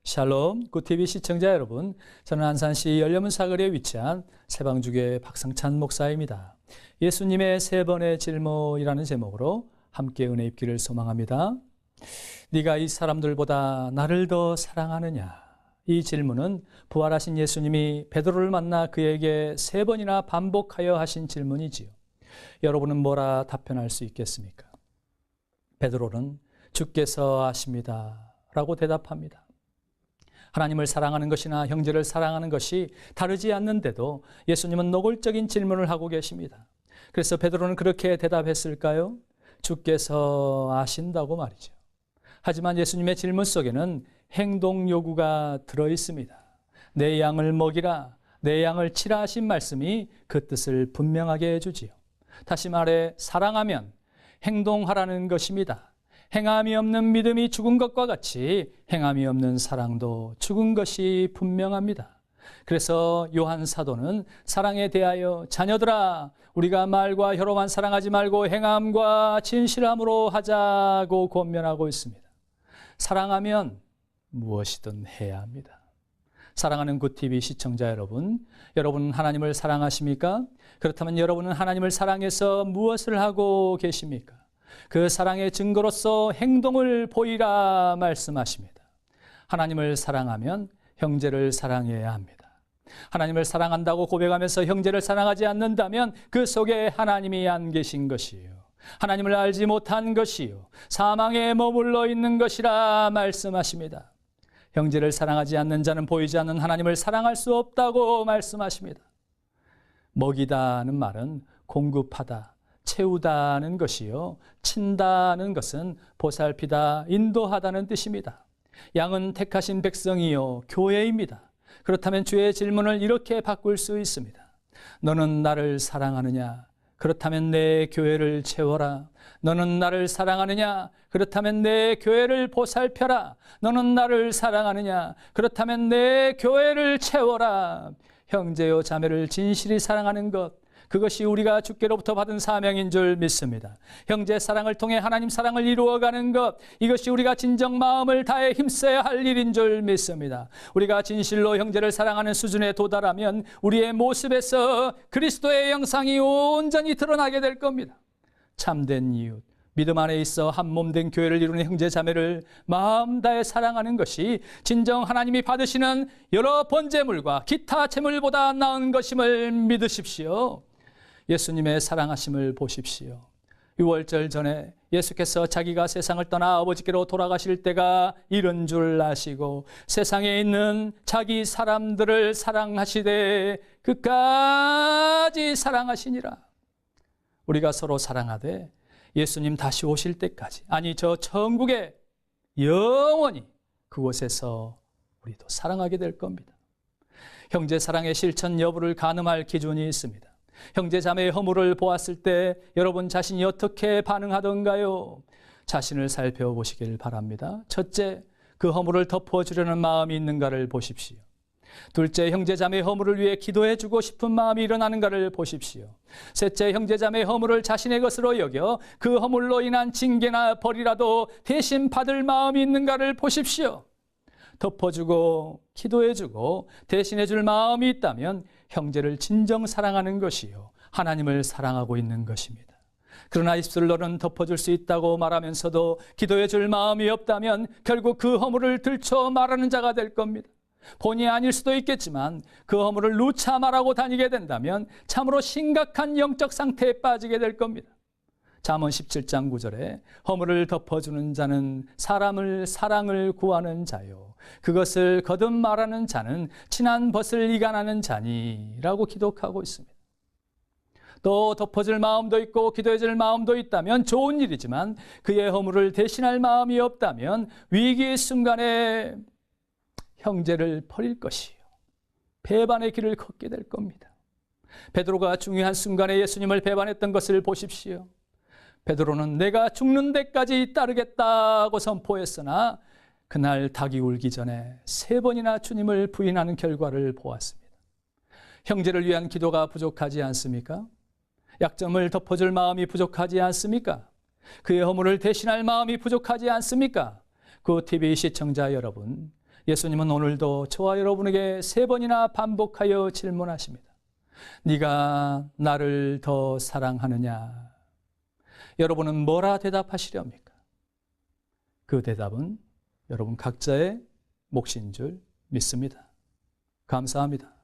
샬롬, 굿TV 시청자 여러분, 저는 안산시 열려문 사거리에 위치한 세방주교의 박상찬 목사입니다. 예수님의 세 번의 질문이라는 제목으로 함께 은혜 입기를 소망합니다. 네가 이 사람들보다 나를 더 사랑하느냐? 이 질문은 부활하신 예수님이 베드로를 만나 그에게 세 번이나 반복하여 하신 질문이지요. 여러분은 뭐라 답변할 수 있겠습니까? 베드로는 주께서 아십니다 라고 대답합니다. 하나님을 사랑하는 것이나 형제를 사랑하는 것이 다르지 않는데도 예수님은 노골적인 질문을 하고 계십니다. 그래서 베드로는 그렇게 대답했을까요? 주께서 아신다고 말이죠. 하지만 예수님의 질문 속에는 행동 요구가 들어 있습니다. 내 양을 먹이라, 내 양을 치라 하신 말씀이 그 뜻을 분명하게 해주지요. 다시 말해 사랑하면 행동하라는 것입니다. 행함이 없는 믿음이 죽은 것과 같이 행함이 없는 사랑도 죽은 것이 분명합니다. 그래서 요한 사도는 사랑에 대하여 자녀들아 우리가 말과 혀로만 사랑하지 말고 행함과 진실함으로 하자고 권면하고 있습니다. 사랑하면 무엇이든 해야 합니다. 사랑하는 굿TV 시청자 여러분, 여러분은 하나님을 사랑하십니까? 그렇다면 여러분은 하나님을 사랑해서 무엇을 하고 계십니까? 그 사랑의 증거로서 행동을 보이라 말씀하십니다. 하나님을 사랑하면 형제를 사랑해야 합니다. 하나님을 사랑한다고 고백하면서 형제를 사랑하지 않는다면 그 속에 하나님이 안 계신 것이에요. 하나님을 알지 못한 것이요 사망에 머물러 있는 것이라 말씀하십니다. 형제를 사랑하지 않는 자는 보이지 않는 하나님을 사랑할 수 없다고 말씀하십니다. 먹이다는 말은 공급하다, 채우다는 것이요 친다는 것은 보살피다, 인도하다는 뜻입니다. 양은 택하신 백성이요 교회입니다. 그렇다면 주의 질문을 이렇게 바꿀 수 있습니다. 너는 나를 사랑하느냐? 그렇다면 내 교회를 채워라. 너는 나를 사랑하느냐? 그렇다면 내 교회를 보살펴라. 너는 나를 사랑하느냐? 그렇다면 내 교회를 채워라. 형제요 자매를 진실히 사랑하는 것, 그것이 우리가 주께로부터 받은 사명인 줄 믿습니다. 형제 사랑을 통해 하나님 사랑을 이루어가는 것, 이것이 우리가 진정 마음을 다해 힘써야 할 일인 줄 믿습니다. 우리가 진실로 형제를 사랑하는 수준에 도달하면 우리의 모습에서 그리스도의 형상이 온전히 드러나게 될 겁니다. 참된 이웃, 믿음 안에 있어 한 몸 된 교회를 이루는 형제 자매를 마음 다해 사랑하는 것이 진정 하나님이 받으시는 여러 번제물과 기타 제물보다 나은 것임을 믿으십시오. 예수님의 사랑하심을 보십시오. 6월절 전에 예수께서 자기가 세상을 떠나 아버지께로 돌아가실 때가 이른 줄 아시고 세상에 있는 자기 사람들을 사랑하시되 끝까지 사랑하시니라. 우리가 서로 사랑하되 예수님 다시 오실 때까지, 아니 저 천국에 영원히 그곳에서 우리도 사랑하게 될 겁니다. 형제 사랑의 실천 여부를 가늠할 기준이 있습니다. 형제 자매의 허물을 보았을 때 여러분 자신이 어떻게 반응하던가요? 자신을 살펴보시길 바랍니다. 첫째, 그 허물을 덮어주려는 마음이 있는가를 보십시오. 둘째, 형제 자매의 허물을 위해 기도해주고 싶은 마음이 일어나는가를 보십시오. 셋째, 형제 자매의 허물을 자신의 것으로 여겨 그 허물로 인한 징계나 벌이라도 대신 받을 마음이 있는가를 보십시오. 덮어주고 기도해주고 대신해줄 마음이 있다면 형제를 진정 사랑하는 것이요 하나님을 사랑하고 있는 것입니다. 그러나 입술로는 덮어줄 수 있다고 말하면서도 기도해줄 마음이 없다면 결국 그 허물을 들춰 말하는 자가 될 겁니다. 본의 아닐 수도 있겠지만 그 허물을 누차 말하고 다니게 된다면 참으로 심각한 영적 상태에 빠지게 될 겁니다. 잠언 17장 9절에 허물을 덮어주는 자는 사랑을 구하는 자요 그것을 거듭 말하는 자는 친한 벗을 이간하는 자니라고 기록하고 있습니다. 또 덮어줄 마음도 있고 기도해줄 마음도 있다면 좋은 일이지만 그의 허물을 대신할 마음이 없다면 위기의 순간에 형제를 버릴 것이요 배반의 길을 걷게 될 겁니다. 베드로가 중요한 순간에 예수님을 배반했던 것을 보십시오. 베드로는 내가 죽는 데까지 따르겠다고 선포했으나 그날 닭이 울기 전에 3번이나 주님을 부인하는 결과를 보았습니다. 형제를 위한 기도가 부족하지 않습니까? 약점을 덮어줄 마음이 부족하지 않습니까? 그의 허물을 대신할 마음이 부족하지 않습니까? 굿TV 시청자 여러분, 예수님은 오늘도 저와 여러분에게 3번이나 반복하여 질문하십니다. 네가 나를 더 사랑하느냐? 여러분은 뭐라 대답하시렵니까? 그 대답은 여러분 각자의 몫인 줄 믿습니다. 감사합니다.